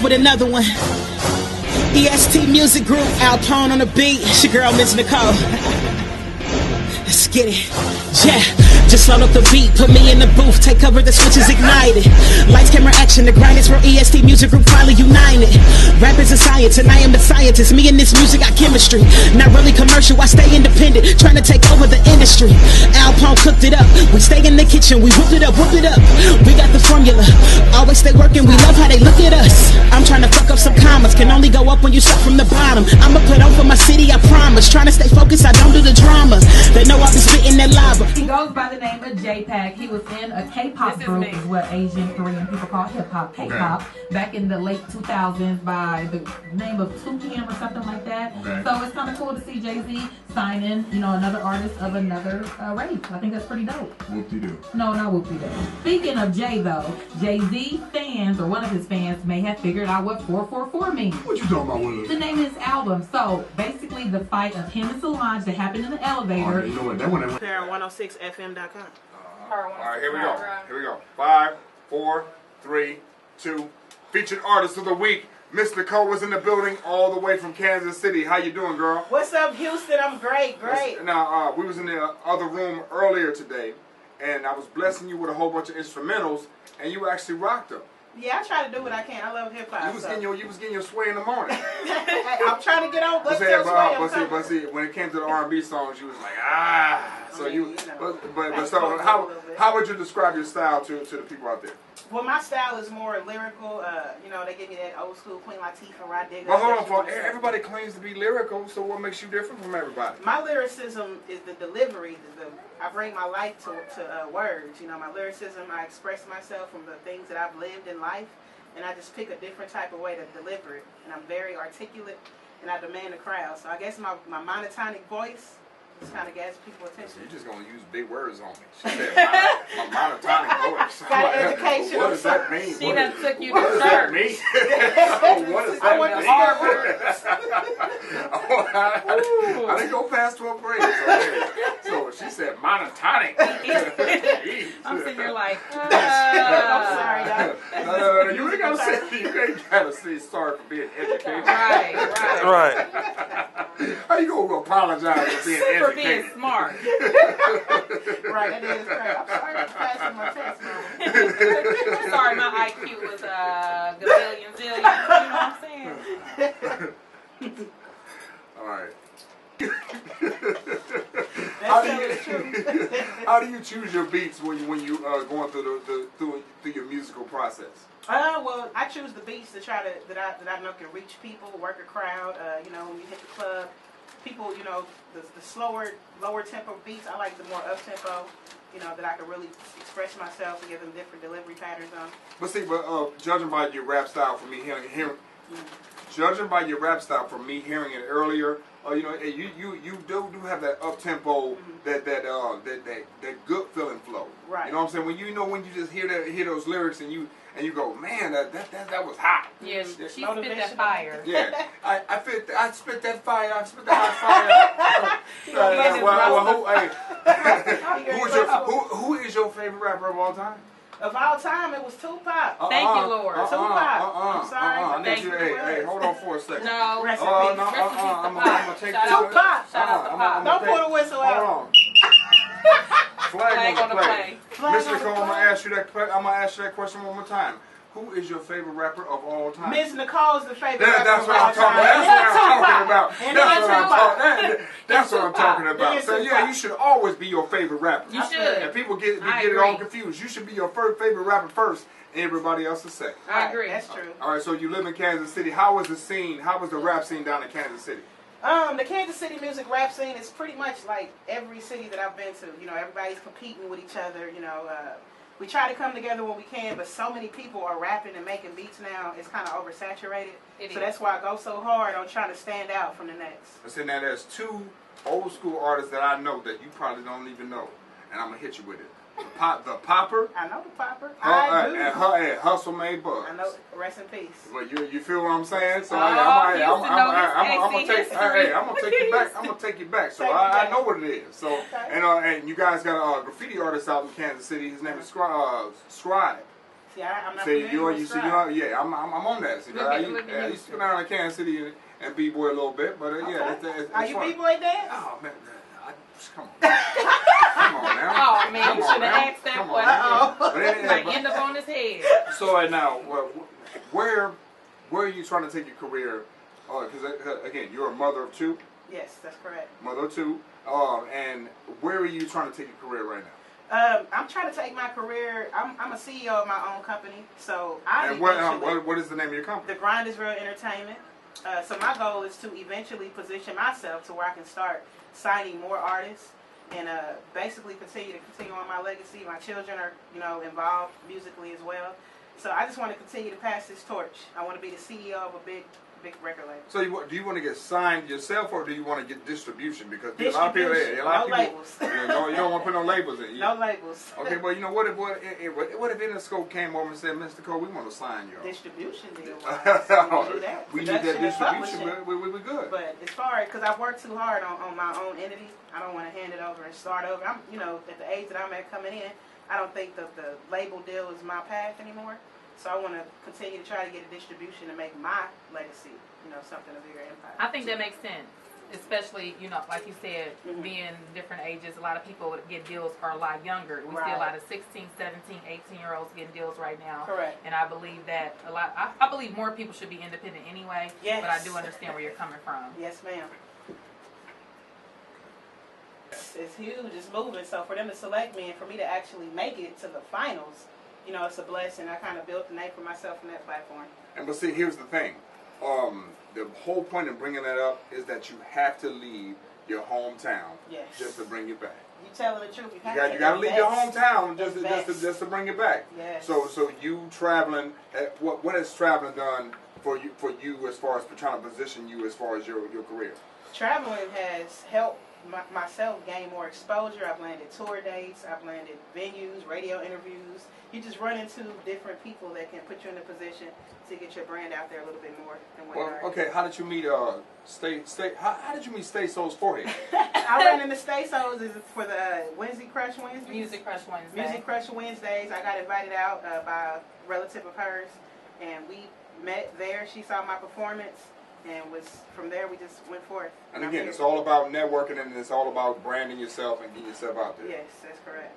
back with another one. EST Music Group, Alpone on the beat. It's your girl, MIZZNEKOL. Let's get it. Yeah. Just load up the beat, put me in the booth, take cover, the switch is ignited. Lights, camera, action, the grind is for EST Music Group finally united. Rap is a science and I am the scientist. Me and this music got chemistry. Not really commercial, I stay independent, trying to take over the industry. Alpone cooked it up, we stay in the kitchen, we whoop it up, whoop it up. We got the formula, always stay working, we love how they look at us. I'm trying to fuck up some commas, can only go up when you start from the bottom. I'ma put on for my city, I promise. Trying to stay focused, I don't do the drama. They know I be spitting that lava. He goes by the name of JPEG. He was in a K-pop group, is what Asian Korean people call hip-hop, K-pop, back in the late 2000s by the name of 2PM or something like that. So it's kind of cool to see Jay-Z signing, you know, another artist of another race. I think that's pretty dope. Whoop-de-doo. No, not whoop-de-doo. Speaking of Jay, though, Jay-Z fans, or one of his fans, may have figured out what 444 means. What you talking about, Willis? The name of his album. So basically, the fight of him and Solange that happened in the elevator. Oh, you know what? That one. Parent106fm.com. Alright, here we go. Here we go. 5, 4, 3, 2. Featured artist of the week. MIZZNEKOL was in the building all the way from Kansas City. How you doing, girl? What's up, Houston? I'm great. Now, we was in the other room earlier today, and I was blessing you with a whole bunch of instrumentals, and you actually rocked them. Yeah, I try to do what I can. I love hip hop. You was getting your sway in the morning. I'm trying to get on. But see, when it came to the R&B songs, you was like, So how would you describe your style to the people out there? Well, my style is more lyrical. You know, they give me that old school Queen Latifah, Rod Digger. Well, hold on, everybody claims to be lyrical, so what makes you different from everybody? My lyricism is the delivery. I bring my life to words. You know, my lyricism, I express myself from the things that I've lived in life, and I just pick a different type of way to deliver it. And I'm very articulate, and I demand a crowd. So I guess my monotonic voice just kind of gets people's attention. You're just going to use big words on me. She said, my monotonic voice. Got an education. What does that mean? She done took you what to does church. That mean? What does that mean? I didn't go past 12 grades. So she said monotonic. I'm sitting here like, I'm sorry, y'all. No, you ain't got to say sorry for being educated. Right. How you going to apologize for being educated? For being smart. Right, that is correct. I'm sorry for passing my test, Mom. Sorry, my IQ was gazillion, zillion. You know what I'm saying? All right. How do you choose your beats when you going through your musical process? Well, I choose the beats that I know can reach people, work a crowd. You know, when you hit the club, people, you know, the slower, lower tempo beats. I like the more up tempo. You know, that I can really express myself and give them different delivery patterns on. But see, judging by your rap style, for me judging by your rap style, from me hearing it earlier, you know, you do have that up tempo, that good feeling flow. Right. You know what I'm saying? When you just hear those lyrics and you go, man, that was hot. Yeah, she spit that fire. Yeah, I spit that fire. I spit that hot fire. Who is your favorite rapper of all time? Of all time, it was Tupac. Thank you, Lord. Tupac. I'm sorry. Hey, hold on for a second. No. Rest in I'm peace. gonna take this. Tupac. Shout out to Pop. Don't pour the whistle out. Hold on. Flag on the play. MIZZNEKOL, I'm gonna ask you that question one more time. Who is your favorite rapper of all time? MIZZNEKOL is the favorite rapper That's of what all I'm talking time. about. That's what I'm talking about. So yeah, you should always be your favorite rapper. You should. And people get it all confused. You should be your favorite rapper first, and everybody else is second. I agree. That's true. All right, so you live in Kansas City. How was the scene? How was the rap scene down in Kansas City? The Kansas City music rap scene is pretty much like every city that I've been to. You know, everybody's competing with each other. You know, we try to come together when we can, but so many people are rapping and making beats now. It's kind of oversaturated. So that's why I go so hard on trying to stand out from the next. Listen, now there's two old school artists that I know that you probably don't even know, and I'm gonna hit you with it. The Popper. I know the Popper. And Hustle Made Buzz. I know. Rest in peace. Well, you feel what I'm saying? So I'm gonna take you back. I'm gonna take you back. So I know what it is. So and you guys got a graffiti artist out in Kansas City. His name is Scribe. See, I'm not See, familiar with Scribe. yeah, I'm on that. See, I used to go down to Kansas City and b-boy a little bit, but yeah, it's Are you fun. b-boy dance? Oh man, come on. Come on now. Oh man, you should have asked that question. Like end up on his head. So right now, where are you trying to take your career? Because again, you're a mother of two. Yes, that's correct. Mother of two. And where are you trying to take your career right now? I'm trying to take my career. I'm a CEO of my own company, so what is the name of your company? The Grind is Real Entertainment. So my goal is to eventually position myself to where I can start signing more artists and basically continue on my legacy. My children are, involved musically as well. So I just want to continue to pass this torch. I want to be the CEO of a big record label. So do you want to get signed yourself, or do you want to get distribution? Because distribution, a lot of people, labels. You don't want to put no labels in. No labels. Okay, but what if MIZZNEKOL came over and said, MIZZNEKOL, we want to sign you? Distribution deal. We need that distribution. We're good. But as far as, because I've worked too hard on my own entity, I don't want to hand it over and start over. I'm, at the age that I'm at coming in, I don't think that the label deal is my path anymore. So I want to continue to try to get a distribution to make my legacy, something of bigger impact. I think that makes sense, especially, like you said, being different ages. A lot of people get deals are a lot younger. We see a lot of 16, 17, 18-year-olds getting deals right now. Correct. And I believe that I believe more people should be independent anyway. Yes. But I do understand where you're coming from. Yes, ma'am. It's huge. It's moving. So for them to select me and for me to actually make it to the finals, it's a blessing. I kind of built the name for myself from that platform. But see, here's the thing. The whole point of bringing that up is that you have to leave your hometown just to bring it back. You telling the truth. You got to leave your hometown just to bring it back. Yes. So you traveling. What has traveling done for you as far as trying to position you as far as your career? Traveling has helped myself gain more exposure. I've landed tour dates. I've landed venues, radio interviews. You just run into different people that can put you in a position to get your brand out there a little bit more than what you are. Okay. How did you meet How did you meet Stay So's forehead? I ran into Stay So's for the Music Crush Wednesdays. Music Crush Wednesdays. Music Crush Wednesdays. I got invited out by a relative of hers, and we met there. She saw my performance. And from there, we just went forth. And again, it's all about networking, and it's all about branding yourself and getting yourself out there. Yes, that's correct.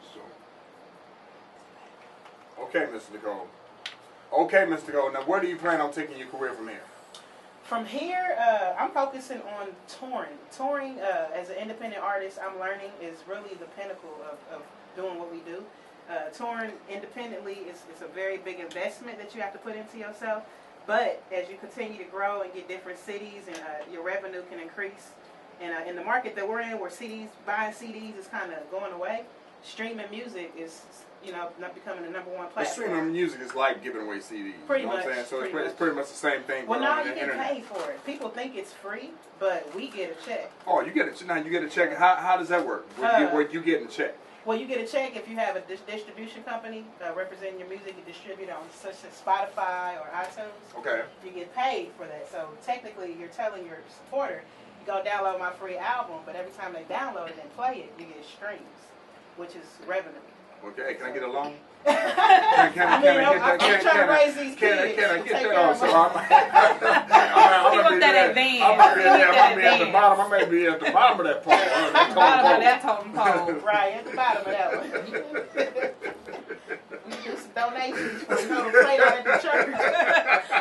So, okay, MIZZNEKOL. Now, where do you plan on taking your career from here? From here, I'm focusing on touring. Touring as an independent artist, I'm learning is really the pinnacle of doing what we do. Touring independently is a very big investment that you have to put into yourself, but as you continue to grow and get different cities, and your revenue can increase, and in the market that we're in, where buying CDs is kind of going away, streaming music is not becoming the #1 platform. But streaming music is like giving away CDs. Pretty you know much. What I'm saying? So it's pretty much the same thing. Well, now you get paid for it. People think it's free, but we get a check. Oh, you get a check. How does that work? Where you getting a check? Well, you get a check if you have a distribution company representing your music. You distribute on such as Spotify or iTunes. Okay. You get paid for that. So technically, you're telling your supporter, you go download my free album, but every time they download it and play it, you get streams, which is revenue. Okay, can I get a loan? I'm trying to raise these kids. Can I get that? Oh, so I'm gonna be at the bottom. I may be at the bottom of that pole. Bottom of that totem pole. Right, at the bottom of that one. We do some donations for the plate out at the church.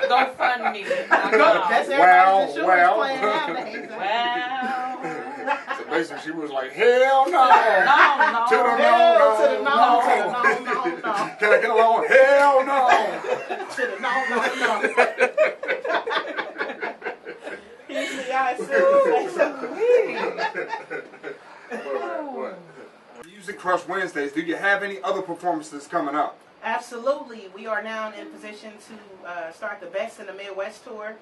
Go fund me. That's everybody's insurance plan nowadays. Wow. So basically, she was like, hell no. No. To the no. Can I get a loan? Hell no. To the no. He's the Music Crush Wednesdays. Do you have any other performances coming up? Absolutely. We are now in position to start the Best in the Midwest tour,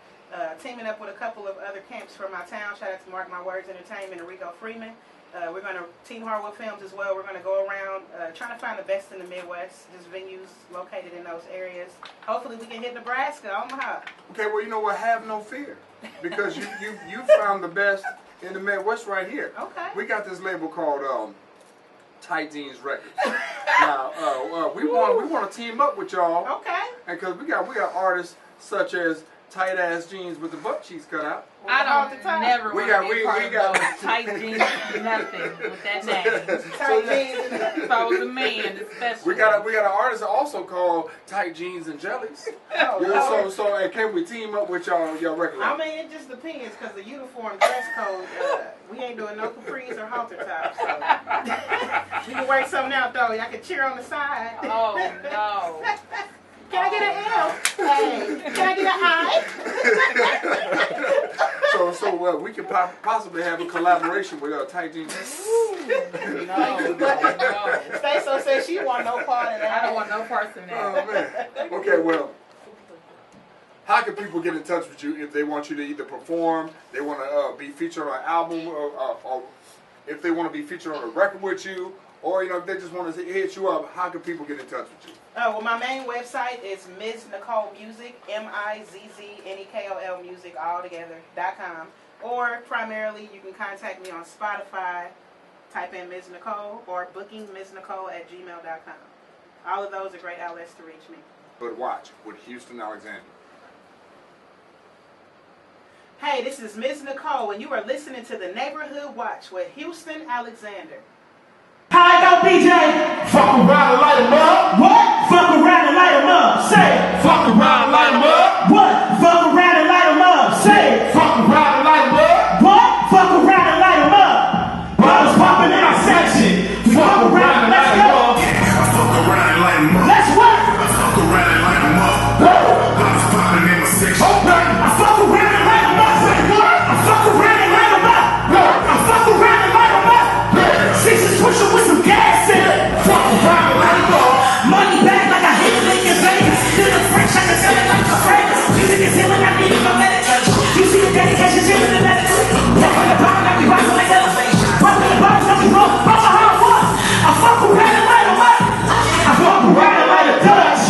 teaming up with a couple of other camps from my town. Shout out to Mark My Words Entertainment and Rico Freeman. We're going to Team Hardwood Films as well. We're going to go around trying to find the best in the Midwest, just venues located in those areas. Hopefully we can hit Nebraska, Omaha. Okay, well, you know what? Have no fear, because you found the best in the Midwest right here. Okay. We got this label called Tight Jeans Records. Now, we want to team up with y'all. Okay. And because we got artists such as Tight Ass Jeans with the butt cheeks cut out. I don't never We want to got- be we part got- of those tight jeans, nothing with that name. Tight jeans. So the man, especially. We got an artist also called Tight Jeans and Jellies. Oh, So hey, can we team up with y'all record? I mean, it just depends because the uniform dress code, we ain't doing no capris or halter tops. So. We can work something out though. Y'all can cheer on the side. Oh no. Can I get an L? Hey, can I get an I? So we could possibly have a collaboration with Tight Jeans. No. Stacey says she want no part in that. I don't want no parts in that. Oh man. Okay, well, how can people get in touch with you if they want you to either perform, they want to be featured on an album, or if they want to be featured on a record with you, or if they just want to hit you up? How can people get in touch with you? Well, my main website is MIZZNEKOL Music, MIZZNEKOL Music, all together.com. Or primarily, you can contact me on Spotify, type in MIZZNEKOL, or bookingmizznekol@gmail.com. All of those are great outlets to reach me. But watch with Houston Alexander. Hey, this is MIZZNEKOL, and you are listening to the Neighborhood Watch with Houston Alexander. How I go, DJ? Fuck around and light 'em up. What? Fuck around and light 'em up. Say it. Fuck around and light 'em up. What? Fuck around and light 'em up. Say it. Fuck around and light 'em up. What? Fuck around and light 'em up. Bottles popping in our section. Fuck around and let's go. Fuck around and light 'em up. Let's what? Fuck around and light 'em up. Bottles popping in my section. Okay. I fuck around and light 'em up. Say what? I fuck around and light 'em up. I fuck around and light 'em up. Sixes pushing with some gas in it. Fuck around and light 'em up. Money back like I hit it in Vegas. To the French, I can sell it like a fragrance. Music is healing, I need my medication. You see the dedication, chilling the meditation. Walk on the bottom, now we rising like elevation. Walk on the bottom, now we roll. Walk on how it was. I fuck around and light 'em up. I fuck around and light a Dutch.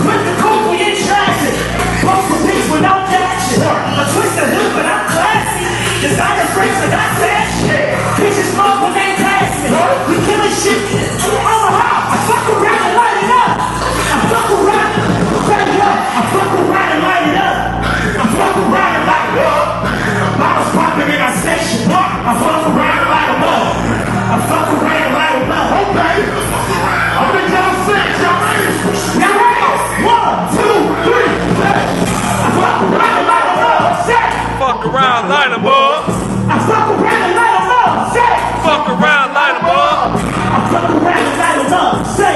With the coupe, we in transit. Both the beats without action. A twist of hood, but I'm classy. Designer freaks, I got that shit. Bitches love when they pass me. We killing shit. I'm a hop. I fuck around and light it up. I fuck around and light it up. I fuck around and light it up. I fuck around and light it up. Bottles popping in our section. I fuck around and light them up. I fuck around and light them up. Okay. I think y'all sick. Y'all ready? Y'all ready? 1, 2, 3. I fuck around and light them up. Say. Fuck around, light 'em up. I fuck around and light them up. Say. Fuck around, light 'em up. I fuck around and light them up. Say.